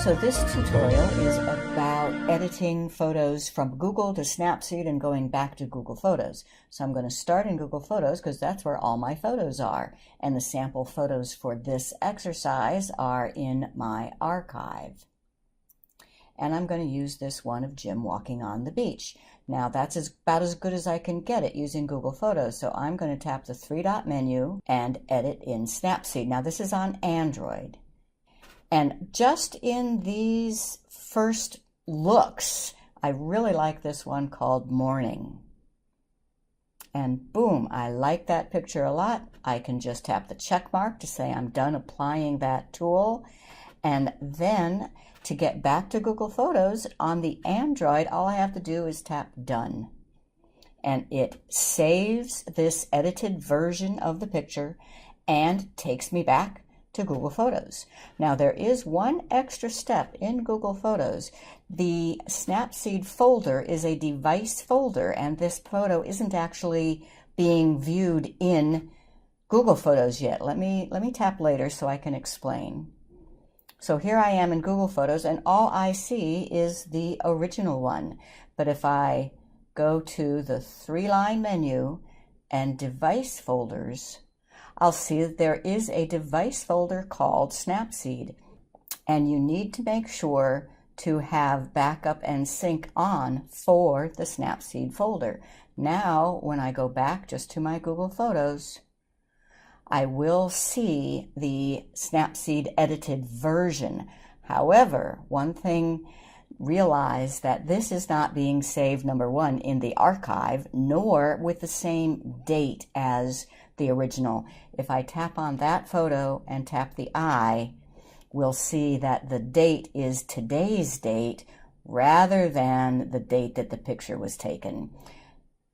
So this tutorial is about editing photos from Google to Snapseed and going back to Google Photos. So I'm going to start in Google Photos because that's where all my photos are. And the sample photos for this exercise are in my archive. And I'm going to use this one of Jim walking on the beach. Now that's about as good as I can get it using Google Photos. So I'm going to tap the three-dot menu and edit in Snapseed. Now this is on Android. And just in these first looks, I really like this one called Morning. And boom, I like that picture a lot. I can just tap the check mark to say I'm done applying that tool. And then to get back to Google Photos on the Android, all I have to do is tap Done. And it saves this edited version of the picture and takes me back to Google Photos. Now there is one extra step in Google Photos. The Snapseed folder is a device folder, and this photo isn't actually being viewed in Google Photos yet. Let me tap later so I can explain. So here I am in Google Photos, and all I see is the original one. But if I go to the three-line menu and device folders, I'll see that there is a device folder called Snapseed, and you need to make sure to have backup and sync on for the Snapseed folder. Now, when I go back just to my Google Photos, I will see the Snapseed edited version. However, one thing, realize that this is not being saved, number one, in the archive, nor with the same date as the original. If I tap on that photo and tap the eye, we'll see that the date is today's date rather than the date that the picture was taken.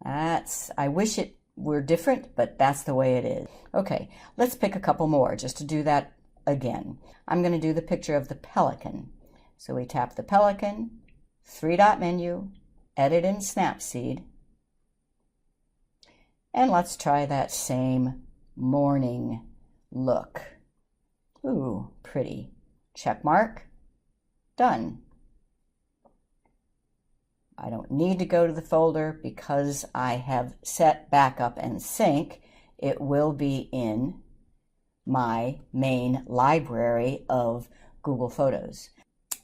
I wish it were different, but that's the way it is. Okay, let's pick a couple more just to do that again. I'm going to do the picture of the pelican. So we tap the pelican, three-dot menu, edit in Snapseed, and let's try that same morning look. Ooh, pretty. Check mark. Done. I don't need to go to the folder because I have set backup and sync. It will be in my main library of Google Photos.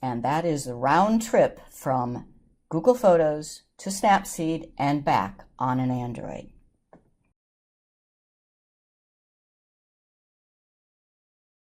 And that is the round trip from Google Photos to Snapseed and back on an Android.